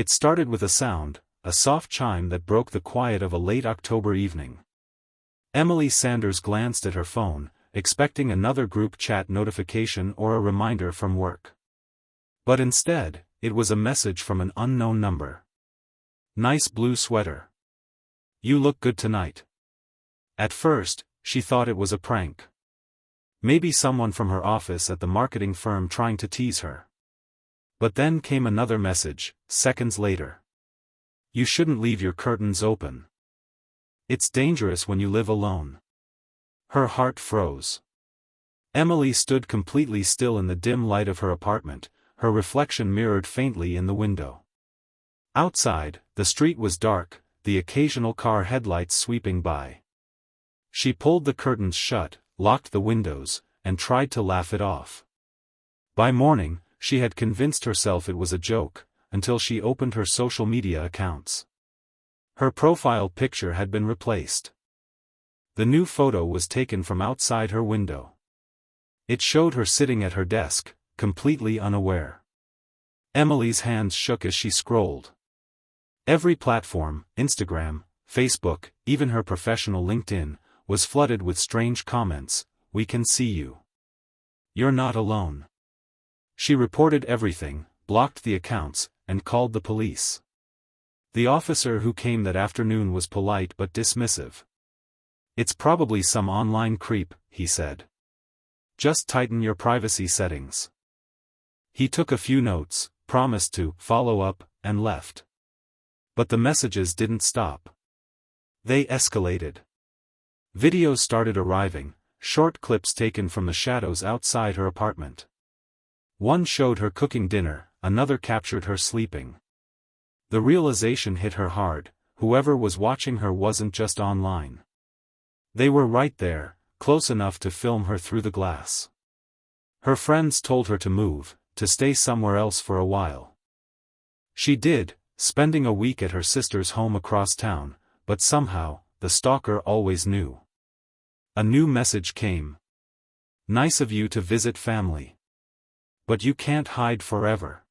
It started with a sound, a soft chime that broke the quiet of a late October evening. Emily Sanders glanced at her phone, expecting another group chat notification or a reminder from work. But instead, it was a message from an unknown number. "Nice blue sweater. You look good tonight." At first, she thought it was a prank. Maybe someone from her office at the marketing firm trying to tease her. But then came another message, seconds later. "You shouldn't leave your curtains open. It's dangerous when you live alone." Her heart froze. Emily stood completely still in the dim light of her apartment, her reflection mirrored faintly in the window. Outside, the street was dark, the occasional car headlights sweeping by. She pulled the curtains shut, locked the windows, and tried to laugh it off. By morning, she had convinced herself it was a joke, until she opened her social media accounts. Her profile picture had been replaced. The new photo was taken from outside her window. It showed her sitting at her desk, completely unaware. Emily's hands shook as she scrolled. Every platform, Instagram, Facebook, even her professional LinkedIn, was flooded with strange comments. "We can see you. You're not alone." She reported everything, blocked the accounts, and called the police. The officer who came that afternoon was polite but dismissive. "It's probably some online creep," he said. "Just tighten your privacy settings." He took a few notes, promised to follow up, and left. But the messages didn't stop. They escalated. Videos started arriving, short clips taken from the shadows outside her apartment. One showed her cooking dinner, another captured her sleeping. The realization hit her hard: whoever was watching her wasn't just online. They were right there, close enough to film her through the glass. Her friends told her to move, to stay somewhere else for a while. She did, spending a week at her sister's home across town, but somehow, the stalker always knew. A new message came. "Nice of you to visit family. But you can't hide forever."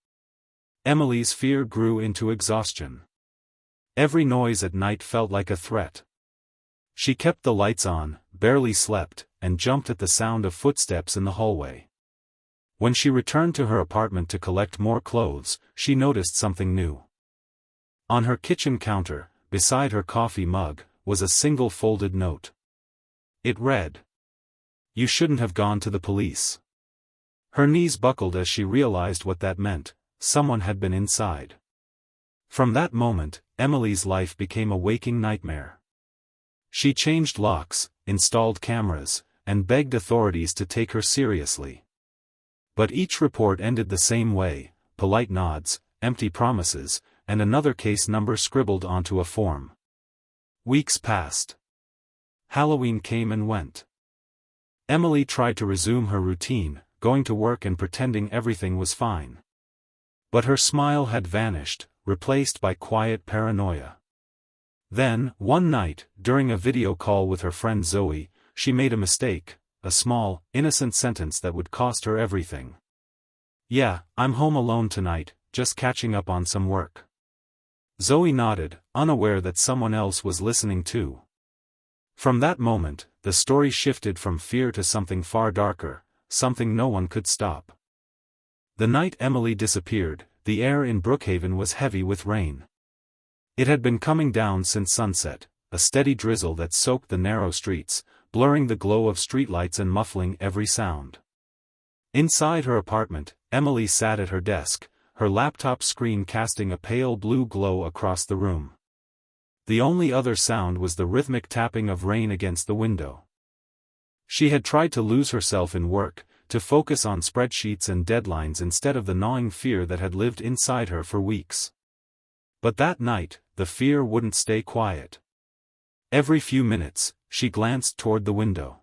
Emily's fear grew into exhaustion. Every noise at night felt like a threat. She kept the lights on, barely slept, and jumped at the sound of footsteps in the hallway. When she returned to her apartment to collect more clothes, she noticed something new. On her kitchen counter, beside her coffee mug, was a single folded note. It read, "You shouldn't have gone to the police." Her knees buckled as she realized what that meant: someone had been inside. From that moment, Emily's life became a waking nightmare. She changed locks, installed cameras, and begged authorities to take her seriously. But each report ended the same way: polite nods, empty promises, and another case number scribbled onto a form. Weeks passed. Halloween came and went. Emily tried to resume her routine, going to work and pretending everything was fine. But her smile had vanished, replaced by quiet paranoia. Then, one night, during a video call with her friend Zoe, she made a mistake, a small, innocent sentence that would cost her everything. "Yeah, I'm home alone tonight, just catching up on some work." Zoe nodded, unaware that someone else was listening too. From that moment, the story shifted from fear to something far darker, something no one could stop. The night Emily disappeared, the air in Brookhaven was heavy with rain. It had been coming down since sunset, a steady drizzle that soaked the narrow streets, blurring the glow of streetlights and muffling every sound. Inside her apartment, Emily sat at her desk, her laptop screen casting a pale blue glow across the room. The only other sound was the rhythmic tapping of rain against the window. She had tried to lose herself in work, to focus on spreadsheets and deadlines instead of the gnawing fear that had lived inside her for weeks. But that night, the fear wouldn't stay quiet. Every few minutes, she glanced toward the window.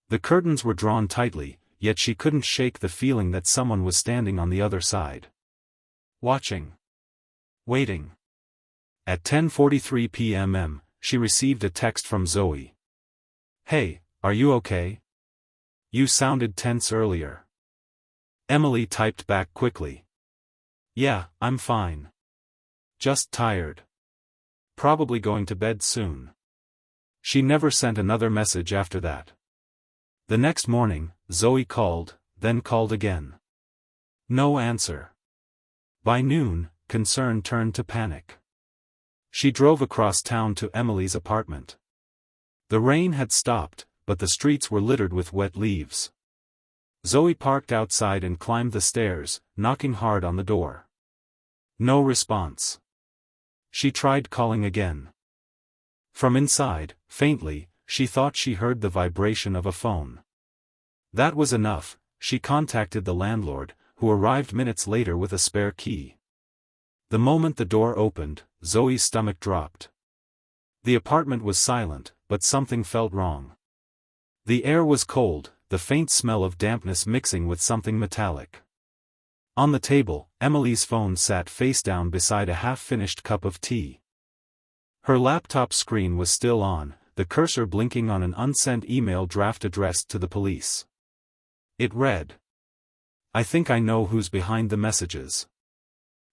The curtains were drawn tightly, yet she couldn't shake the feeling that someone was standing on the other side. Watching. Waiting. At 10:43 p.m., she received a text from Zoe. "Hey, are you okay? You sounded tense earlier." Emily typed back quickly. "Yeah, I'm fine. Just tired. Probably going to bed soon. She never sent another message after that. The next morning, Zoe called, then called again. No answer. By noon, concern turned to panic. She drove across town to Emily's apartment. The rain had stopped, but the streets were littered with wet leaves. Zoe parked outside and climbed the stairs, knocking hard on the door. No response. She tried calling again. From inside, faintly, she thought she heard the vibration of a phone. That was enough. She contacted the landlord, who arrived minutes later with a spare key. The moment the door opened, Zoe's stomach dropped. The apartment was silent, but something felt wrong. The air was cold, the faint smell of dampness mixing with something metallic. On the table, Emily's phone sat face down beside a half-finished cup of tea. Her laptop screen was still on, the cursor blinking on an unsent email draft addressed to the police. It read, "I think I know who's behind the messages."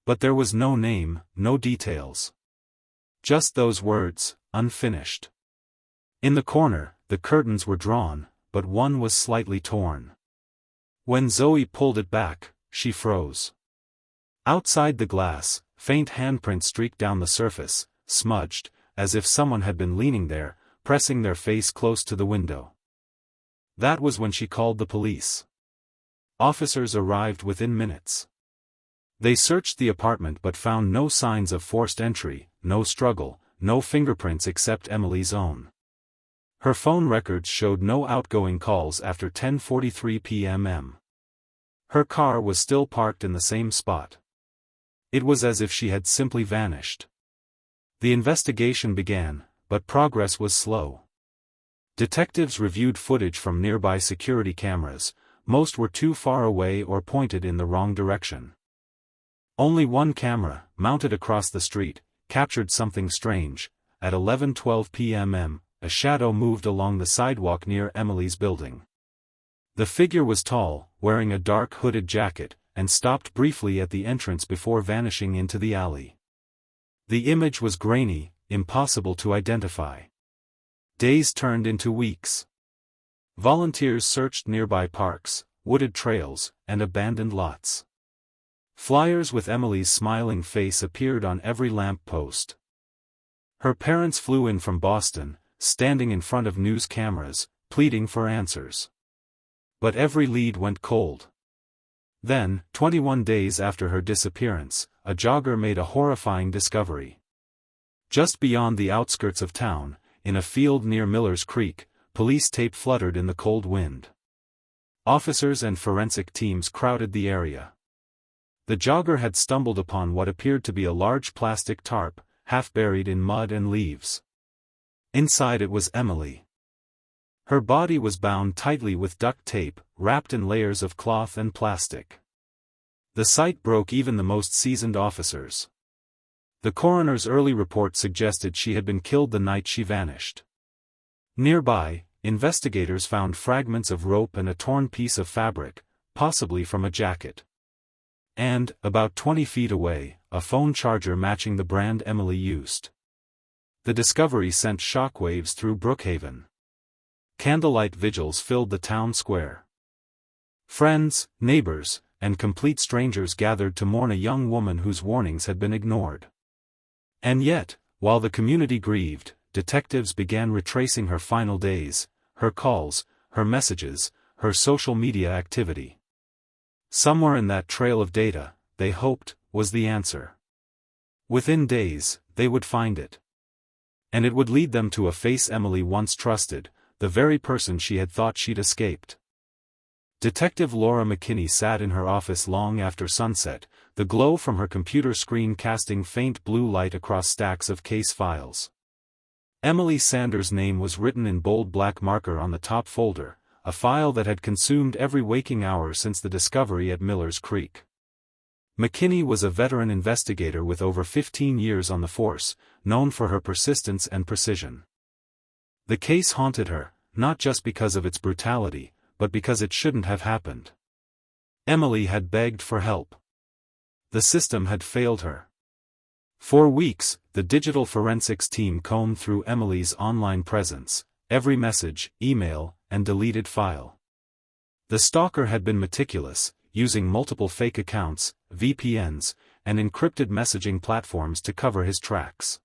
But there was no name, no details. Just those words, unfinished. In the corner, the curtains were drawn, but one was slightly torn. When Zoe pulled it back, she froze. Outside the glass, faint handprints streaked down the surface, smudged, as if someone had been leaning there, pressing their face close to the window. That was when she called the police. Officers arrived within minutes. They searched the apartment but found no signs of forced entry, no struggle, no fingerprints except Emily's own. Her phone records showed no outgoing calls after 10:43 p.m. Her car was still parked in the same spot. It was as if she had simply vanished. The investigation began, but progress was slow. Detectives reviewed footage from nearby security cameras. Most were too far away or pointed in the wrong direction. Only one camera, mounted across the street, captured something strange. At 11:12 p.m., a shadow moved along the sidewalk near Emily's building. The figure was tall, wearing a dark hooded jacket, and stopped briefly at the entrance before vanishing into the alley. The image was grainy, impossible to identify. Days turned into weeks. Volunteers searched nearby parks, wooded trails, and abandoned lots. Flyers with Emily's smiling face appeared on every lamp post. Her parents flew in from Boston, standing in front of news cameras, pleading for answers. But every lead went cold. Then, 21 days after her disappearance, a jogger made a horrifying discovery. Just beyond the outskirts of town, in a field near Miller's Creek, police tape fluttered in the cold wind. Officers and forensic teams crowded the area. The jogger had stumbled upon what appeared to be a large plastic tarp, half buried in mud and leaves. Inside it was Emily. Her body was bound tightly with duct tape, wrapped in layers of cloth and plastic. The sight broke even the most seasoned officers. The coroner's early report suggested she had been killed the night she vanished. Nearby, investigators found fragments of rope and a torn piece of fabric, possibly from a jacket. And, about 20 feet away, a phone charger matching the brand Emily used. The discovery sent shockwaves through Brookhaven. Candlelight vigils filled the town square. Friends, neighbors, and complete strangers gathered to mourn a young woman whose warnings had been ignored. And yet, while the community grieved, detectives began retracing her final days, her calls, her messages, her social media activity. Somewhere in that trail of data, they hoped, was the answer. Within days, they would find it. And it would lead them to a face Emily once trusted, the very person she had thought she'd escaped. Detective Laura McKinney sat in her office long after sunset, the glow from her computer screen casting faint blue light across stacks of case files. Emily Sanders' name was written in bold black marker on the top folder, a file that had consumed every waking hour since the discovery at Miller's Creek. McKinney was a veteran investigator with over 15 years on the force, known for her persistence and precision. The case haunted her, not just because of its brutality, but because it shouldn't have happened. Emily had begged for help. The system had failed her. For weeks, the digital forensics team combed through Emily's online presence, every message, email, and deleted file. The stalker had been meticulous, using multiple fake accounts, VPNs, and encrypted messaging platforms to cover his tracks.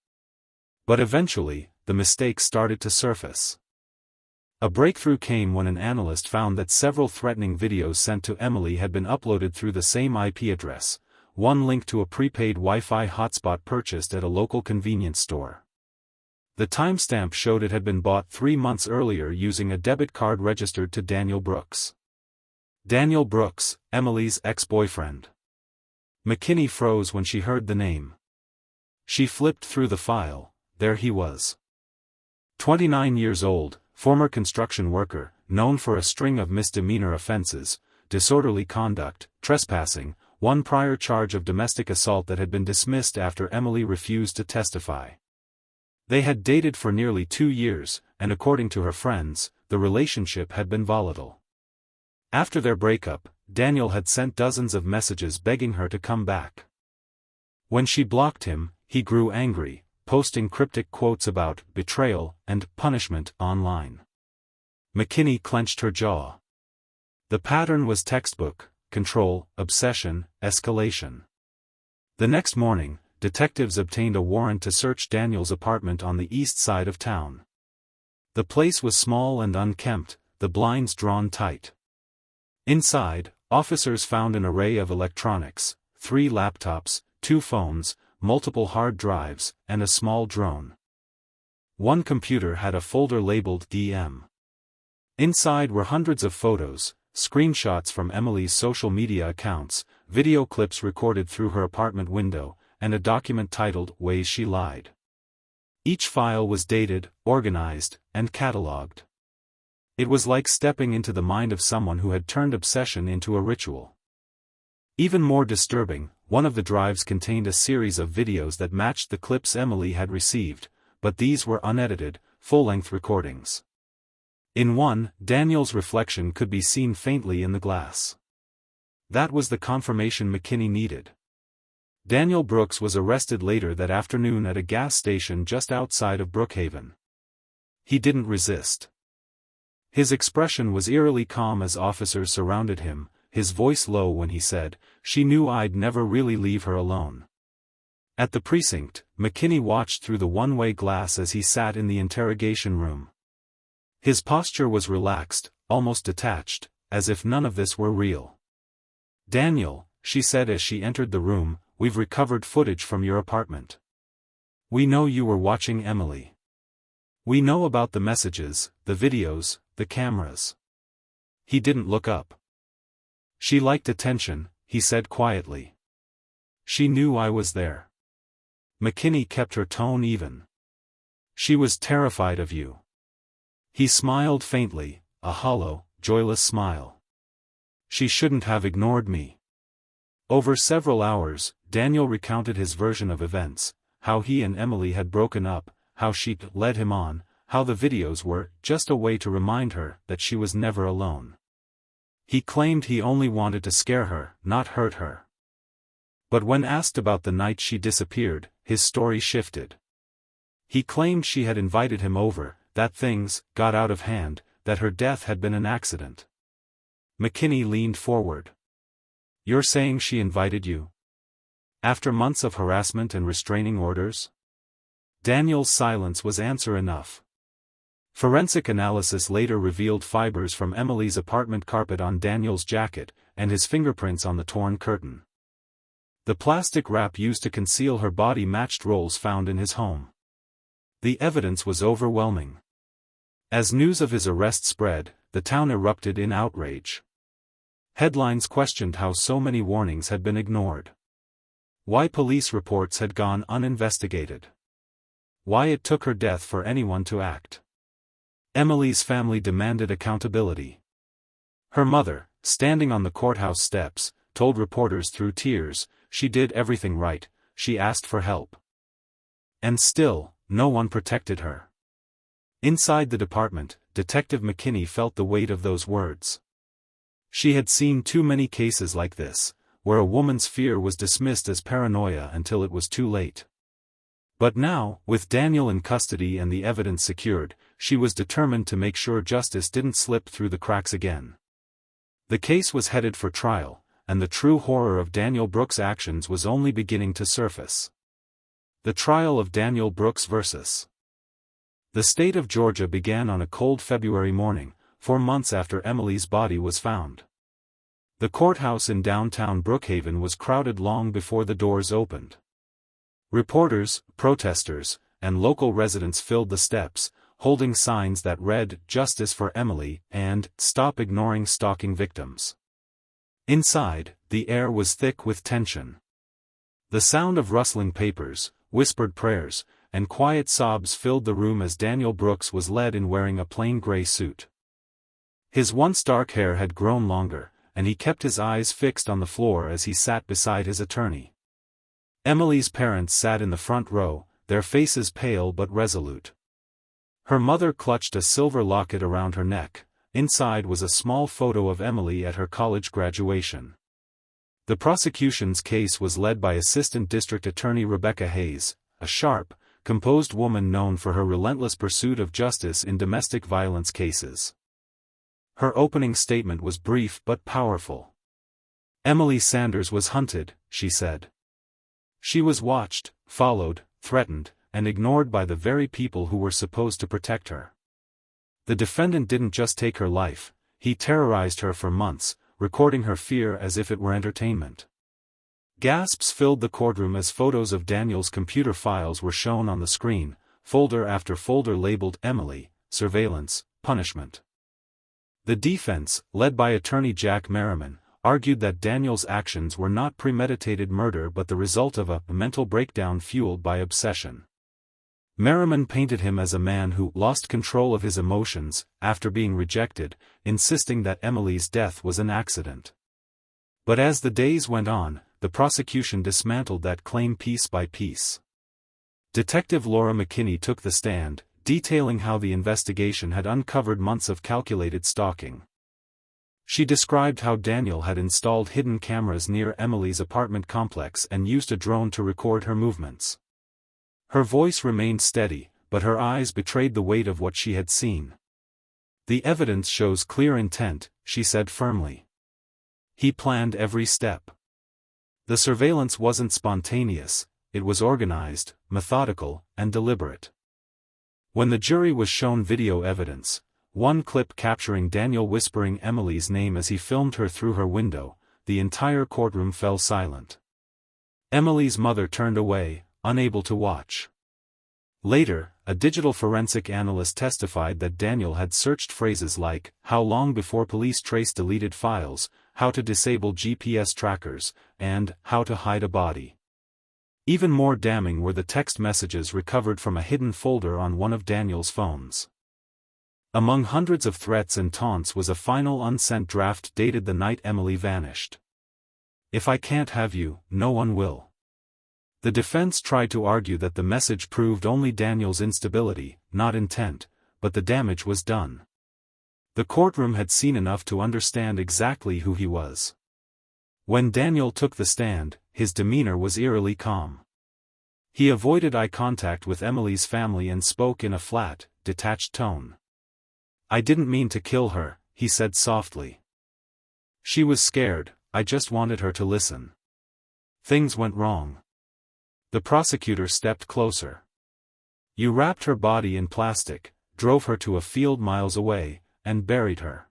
But eventually, the mistakes started to surface. A breakthrough came when an analyst found that several threatening videos sent to Emily had been uploaded through the same IP address, one linked to a prepaid Wi-Fi hotspot purchased at a local convenience store. The timestamp showed it had been bought 3 months earlier using a debit card registered to Daniel Brooks. Daniel Brooks, Emily's ex-boyfriend. McKinney froze when she heard the name. She flipped through the file. There he was. 29 years old, former construction worker, known for a string of misdemeanor offenses, disorderly conduct, trespassing, one prior charge of domestic assault that had been dismissed after Emily refused to testify. They had dated for nearly 2 years, and according to her friends, the relationship had been volatile. After their breakup, Daniel had sent dozens of messages begging her to come back. When she blocked him, he grew angry, posting cryptic quotes about betrayal and punishment online. McKinney clenched her jaw. The pattern was textbook: control, obsession, escalation. The next morning, detectives obtained a warrant to search Daniel's apartment on the east side of town. The place was small and unkempt, the blinds drawn tight. Inside, officers found an array of electronics: 3 laptops, 2 phones, multiple hard drives, and a small drone. One computer had a folder labeled DM. Inside were hundreds of photos, screenshots from Emily's social media accounts, video clips recorded through her apartment window, and a document titled Ways She Lied. Each file was dated, organized, and catalogued. It was like stepping into the mind of someone who had turned obsession into a ritual. Even more disturbing, one of the drives contained a series of videos that matched the clips Emily had received, but these were unedited, full-length recordings. In one, Daniel's reflection could be seen faintly in the glass. That was the confirmation McKinney needed. Daniel Brooks was arrested later that afternoon at a gas station just outside of Brookhaven. He didn't resist. His expression was eerily calm as officers surrounded him, his voice low when he said, "She knew I'd never really leave her alone." At the precinct, McKinney watched through the one-way glass as he sat in the interrogation room. His posture was relaxed, almost detached, as if none of this were real. "Daniel," she said as she entered the room, "we've recovered footage from your apartment. We know you were watching Emily. We know about the messages, the videos, the cameras." He didn't look up. "She liked attention," he said quietly. "She knew I was there." McKinney kept her tone even. "She was terrified of you." He smiled faintly, a hollow, joyless smile. "She shouldn't have ignored me." Over several hours, Daniel recounted his version of events, how he and Emily had broken up, how she'd led him on, how the videos were just a way to remind her that she was never alone. He claimed he only wanted to scare her, not hurt her. But when asked about the night she disappeared, his story shifted. He claimed she had invited him over, that things got out of hand, that her death had been an accident. McKinney leaned forward. "You're saying she invited you? After months of harassment and restraining orders?" Daniel's silence was answer enough. Forensic analysis later revealed fibers from Emily's apartment carpet on Daniel's jacket, and his fingerprints on the torn curtain. The plastic wrap used to conceal her body matched rolls found in his home. The evidence was overwhelming. As news of his arrest spread, the town erupted in outrage. Headlines questioned how so many warnings had been ignored. Why police reports had gone uninvestigated. Why it took her death for anyone to act. Emily's family demanded accountability. Her mother, standing on the courthouse steps, told reporters through tears, she did everything right, she asked for help. And still, no one protected her. Inside the department, Detective McKinney felt the weight of those words. She had seen too many cases like this, where a woman's fear was dismissed as paranoia until it was too late. But now, with Daniel in custody and the evidence secured, she was determined to make sure justice didn't slip through the cracks again. The case was headed for trial, and the true horror of Daniel Brooks' actions was only beginning to surface. The trial of Daniel Brooks vs. the state of Georgia began on a cold February morning, 4 months after Emily's body was found. The courthouse in downtown Brookhaven was crowded long before the doors opened. Reporters, protesters, and local residents filled the steps, holding signs that read, "Justice for Emily," and "Stop ignoring stalking victims." Inside, the air was thick with tension. The sound of rustling papers, whispered prayers, and quiet sobs filled the room as Daniel Brooks was led in wearing a plain gray suit. His once dark hair had grown longer, and he kept his eyes fixed on the floor as he sat beside his attorney. Emily's parents sat in the front row, their faces pale but resolute. Her mother clutched a silver locket around her neck. Inside was a small photo of Emily at her college graduation. The prosecution's case was led by Assistant District Attorney Rebecca Hayes, a sharp, composed woman known for her relentless pursuit of justice in domestic violence cases. Her opening statement was brief but powerful. "Emily Sanders was hunted," she said. "She was watched, followed, threatened, and ignored by the very people who were supposed to protect her. The defendant didn't just take her life, he terrorized her for months, recording her fear as if it were entertainment." Gasps filled the courtroom as photos of Daniel's computer files were shown on the screen, folder after folder labeled "Emily, Surveillance, Punishment." The defense, led by attorney Jack Merriman, argued that Daniel's actions were not premeditated murder but the result of a mental breakdown fueled by obsession. Merriman painted him as a man who lost control of his emotions after being rejected, insisting that Emily's death was an accident. But as the days went on, the prosecution dismantled that claim piece by piece. Detective Laura McKinney took the stand, detailing how the investigation had uncovered months of calculated stalking. She described how Daniel had installed hidden cameras near Emily's apartment complex and used a drone to record her movements. Her voice remained steady, but her eyes betrayed the weight of what she had seen. "The evidence shows clear intent," she said firmly. "He planned every step. The surveillance wasn't spontaneous, it was organized, methodical, and deliberate." When the jury was shown video evidence, one clip capturing Daniel whispering Emily's name as he filmed her through her window, the entire courtroom fell silent. Emily's mother turned away, unable to watch. Later, a digital forensic analyst testified that Daniel had searched phrases like, "How long before police trace deleted files," "How to disable GPS trackers," and "How to hide a body." Even more damning were the text messages recovered from a hidden folder on one of Daniel's phones. Among hundreds of threats and taunts was a final unsent draft dated the night Emily vanished. "If I can't have you, no one will." The defense tried to argue that the message proved only Daniel's instability, not intent, but the damage was done. The courtroom had seen enough to understand exactly who he was. When Daniel took the stand, his demeanor was eerily calm. He avoided eye contact with Emily's family and spoke in a flat, detached tone. "I didn't mean to kill her," he said softly. "She was scared, I just wanted her to listen. Things went wrong." The prosecutor stepped closer. "You wrapped her body in plastic, drove her to a field miles away, and buried her.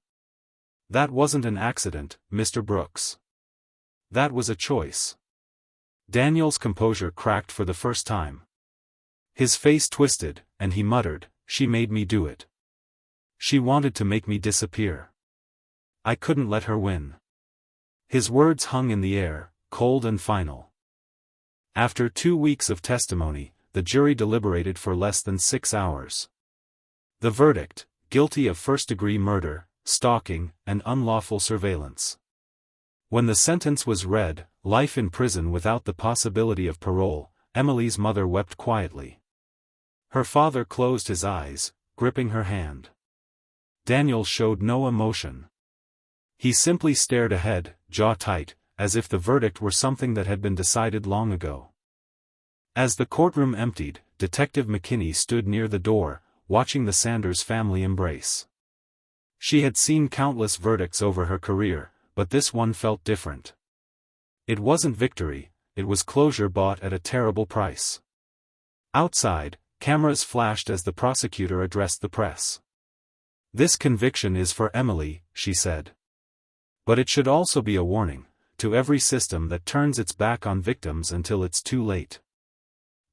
That wasn't an accident, Mr. Brooks. That was a choice." Daniel's composure cracked for the first time. His face twisted, and he muttered, "She made me do it. She wanted to make me disappear. I couldn't let her win." His words hung in the air, cold and final. After 2 weeks of testimony, the jury deliberated for less than 6 hours. The verdict: guilty of first-degree murder, stalking, and unlawful surveillance. When the sentence was read, life in prison without the possibility of parole, Emily's mother wept quietly. Her father closed his eyes, gripping her hand. Daniel showed no emotion. He simply stared ahead, jaw tight, as if the verdict were something that had been decided long ago. As the courtroom emptied, Detective McKinney stood near the door, watching the Sanders family embrace. She had seen countless verdicts over her career, but this one felt different. It wasn't victory, it was closure bought at a terrible price. Outside, cameras flashed as the prosecutor addressed the press. "This conviction is for Emily," she said. "But it should also be a warning to every system that turns its back on victims until it's too late."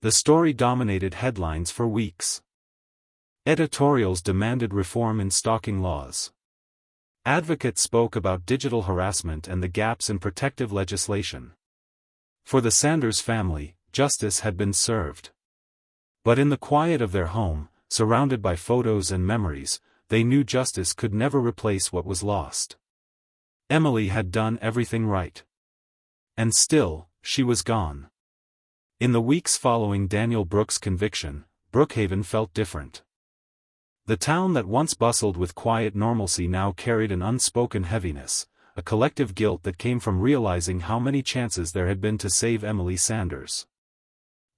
The story dominated headlines for weeks. Editorials demanded reform in stalking laws. Advocates spoke about digital harassment and the gaps in protective legislation. For the Sanders family, justice had been served. But in the quiet of their home, surrounded by photos and memories, they knew justice could never replace what was lost. Emily had done everything right. And still, she was gone. In the weeks following Daniel Brooks' conviction, Brookhaven felt different. The town that once bustled with quiet normalcy now carried an unspoken heaviness, a collective guilt that came from realizing how many chances there had been to save Emily Sanders.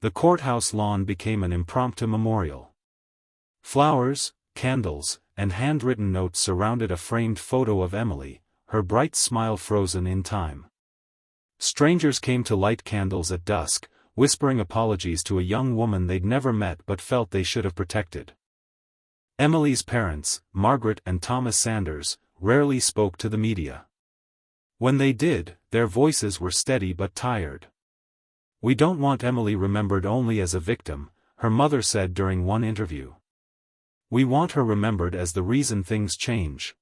The courthouse lawn became an impromptu memorial. Flowers, candles, and handwritten notes surrounded a framed photo of Emily, her bright smile frozen in time. Strangers came to light candles at dusk, whispering apologies to a young woman they'd never met but felt they should have protected. Emily's parents, Margaret and Thomas Sanders, rarely spoke to the media. When they did, their voices were steady but tired. "We don't want Emily remembered only as a victim," her mother said during one interview. "We want her remembered as the reason things change."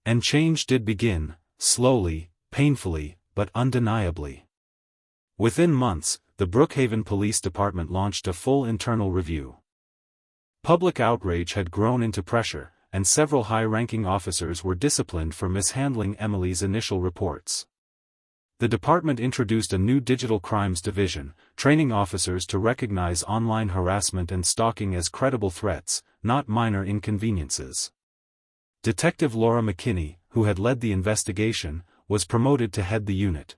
And change did begin, slowly, painfully, but undeniably. Within months, the Brookhaven Police Department launched a full internal review. Public outrage had grown into pressure, and several high-ranking officers were disciplined for mishandling Emily's initial reports. The department introduced a new digital crimes division, training officers to recognize online harassment and stalking as credible threats, not minor inconveniences. Detective Laura McKinney, who had led the investigation, was promoted to head the unit.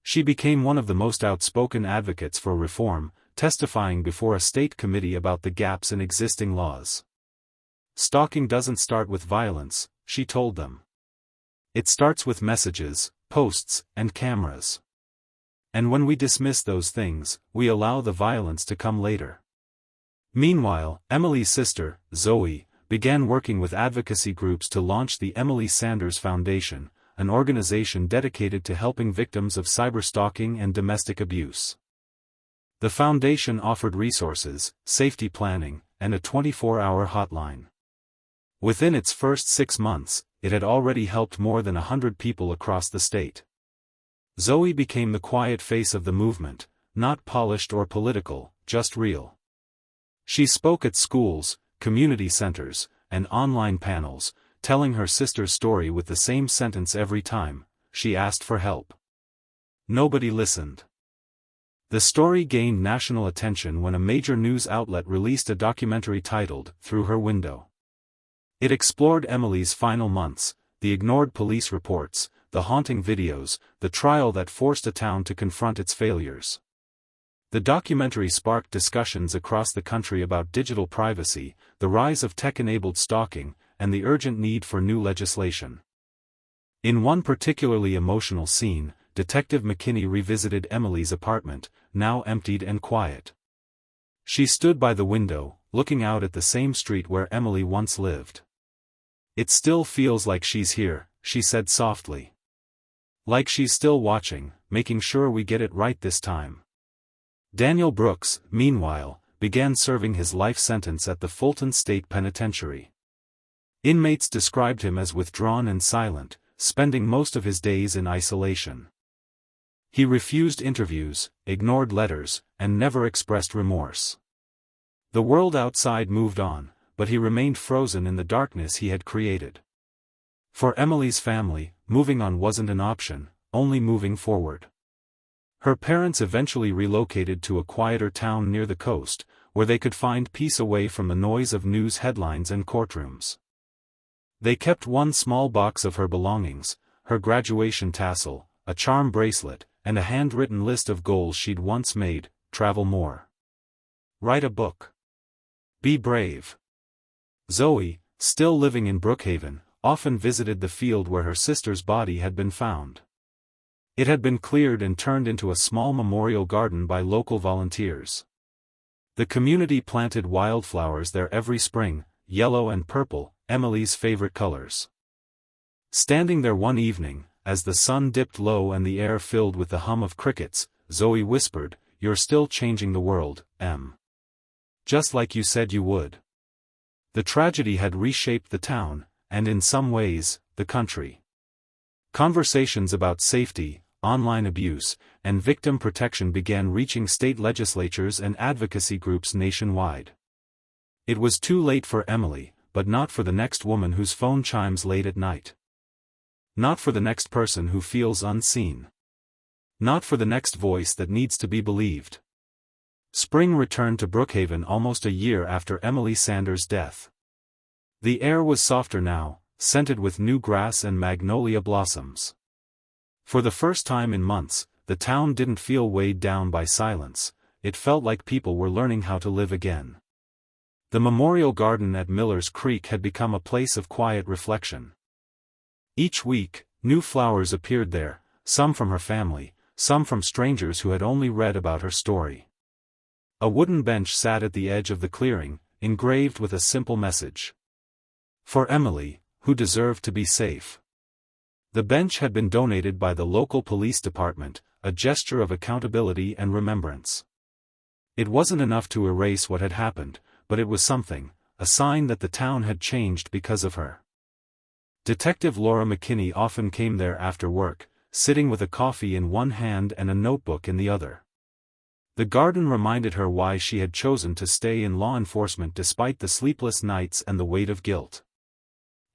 She became one of the most outspoken advocates for reform, testifying before a state committee about the gaps in existing laws. "Stalking doesn't start with violence," she told them. "It starts with messages, posts, and cameras. And when we dismiss those things, we allow the violence to come later." Meanwhile, Emily's sister, Zoe, began working with advocacy groups to launch the Emily Sanders Foundation, an organization dedicated to helping victims of cyberstalking and domestic abuse. The foundation offered resources, safety planning, and a 24-hour hotline. Within its first 6 months, it had already helped more than 100 people across the state. Zoe became the quiet face of the movement, not polished or political, just real. She spoke at schools, community centers, and online panels, telling her sister's story with the same sentence every time: she asked for help. Nobody listened. The story gained national attention when a major news outlet released a documentary titled "Through Her Window." It explored Emily's final months, the ignored police reports, the haunting videos, the trial that forced a town to confront its failures. The documentary sparked discussions across the country about digital privacy, the rise of tech-enabled stalking, and the urgent need for new legislation. In one particularly emotional scene, Detective McKinney revisited Emily's apartment, now emptied and quiet. She stood by the window, looking out at the same street where Emily once lived. "It still feels like she's here," she said softly. "Like she's still watching, making sure we get it right this time." Daniel Brooks, meanwhile, began serving his life sentence at the Fulton State Penitentiary. Inmates described him as withdrawn and silent, spending most of his days in isolation. He refused interviews, ignored letters, and never expressed remorse. The world outside moved on, but he remained frozen in the darkness he had created. For Emily's family, moving on wasn't an option, only moving forward. Her parents eventually relocated to a quieter town near the coast, where they could find peace away from the noise of news headlines and courtrooms. They kept one small box of her belongings, her graduation tassel, a charm bracelet, and a handwritten list of goals she'd once made, travel more. Write a book. Be brave. Zoe, still living in Brookhaven, often visited the field where her sister's body had been found. It had been cleared and turned into a small memorial garden by local volunteers. The community planted wildflowers there every spring, yellow and purple, Emily's favorite colors. Standing there one evening, as the sun dipped low and the air filled with the hum of crickets, Zoe whispered, "You're still changing the world, Em. Just like you said you would." The tragedy had reshaped the town, and in some ways, the country. Conversations about safety, online abuse, and victim protection began reaching state legislatures and advocacy groups nationwide. It was too late for Emily, but not for the next woman whose phone chimes late at night. Not for the next person who feels unseen. Not for the next voice that needs to be believed. Spring returned to Brookhaven almost a year after Emily Sanders' death. The air was softer now, scented with new grass and magnolia blossoms. For the first time in months, the town didn't feel weighed down by silence. It felt like people were learning how to live again. The memorial garden at Miller's Creek had become a place of quiet reflection. Each week, new flowers appeared there, some from her family, some from strangers who had only read about her story. A wooden bench sat at the edge of the clearing, engraved with a simple message. For Emily, who deserved to be safe. The bench had been donated by the local police department, a gesture of accountability and remembrance. It wasn't enough to erase what had happened, but it was something, a sign that the town had changed because of her. Detective Laura McKinney often came there after work, sitting with a coffee in one hand and a notebook in the other. The garden reminded her why she had chosen to stay in law enforcement despite the sleepless nights and the weight of guilt.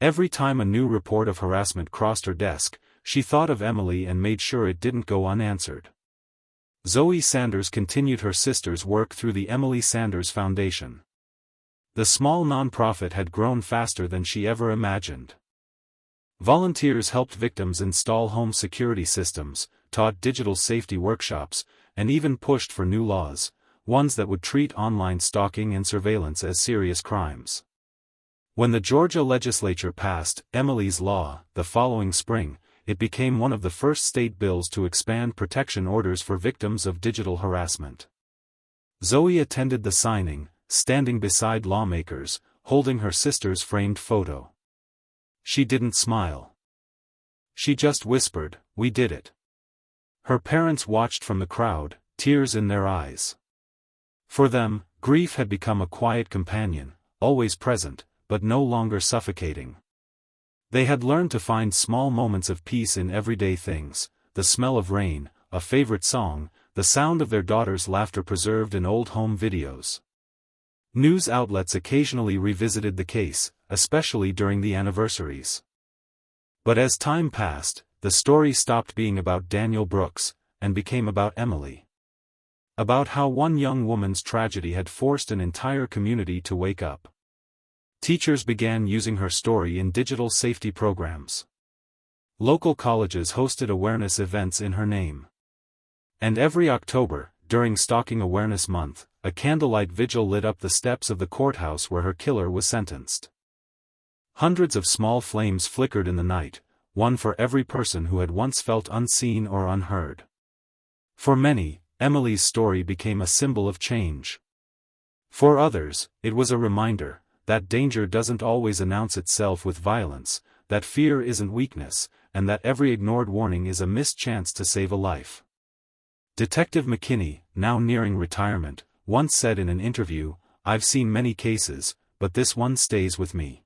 Every time a new report of harassment crossed her desk, she thought of Emily and made sure it didn't go unanswered. Zoe Sanders continued her sister's work through the Emily Sanders Foundation. The small nonprofit had grown faster than she ever imagined. Volunteers helped victims install home security systems, taught digital safety workshops, and even pushed for new laws, ones that would treat online stalking and surveillance as serious crimes. When the Georgia legislature passed Emily's Law the following spring, it became one of the first state bills to expand protection orders for victims of digital harassment. Zoe attended the signing, standing beside lawmakers, holding her sister's framed photo. She didn't smile. She just whispered, "We did it." Her parents watched from the crowd, tears in their eyes. For them, grief had become a quiet companion, always present, but no longer suffocating. They had learned to find small moments of peace in everyday things, the smell of rain, a favorite song, the sound of their daughter's laughter preserved in old home videos. News outlets occasionally revisited the case, especially during the anniversaries. But as time passed, the story stopped being about Daniel Brooks, and became about Emily. About how one young woman's tragedy had forced an entire community to wake up. Teachers began using her story in digital safety programs. Local colleges hosted awareness events in her name. And every October, during Stalking Awareness Month, a candlelight vigil lit up the steps of the courthouse where her killer was sentenced. Hundreds of small flames flickered in the night, one for every person who had once felt unseen or unheard. For many, Emily's story became a symbol of change. For others, it was a reminder that danger doesn't always announce itself with violence, that fear isn't weakness, and that every ignored warning is a missed chance to save a life. Detective McKinney, now nearing retirement, once said in an interview, "I've seen many cases, but this one stays with me.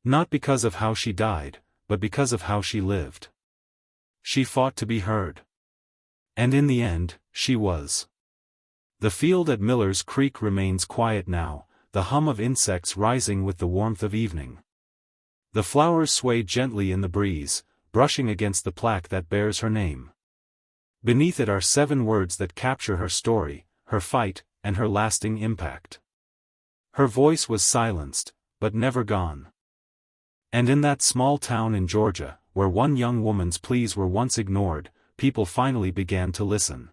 Not because of how she died, but because of how she lived. She fought to be heard. And in the end, she was." The field at Miller's Creek remains quiet now, the hum of insects rising with the warmth of evening. The flowers sway gently in the breeze, brushing against the plaque that bears her name. Beneath it are 7 words that capture her story, her fight, and her lasting impact. Her voice was silenced, but never gone. And in that small town in Georgia, where one young woman's pleas were once ignored, people finally began to listen.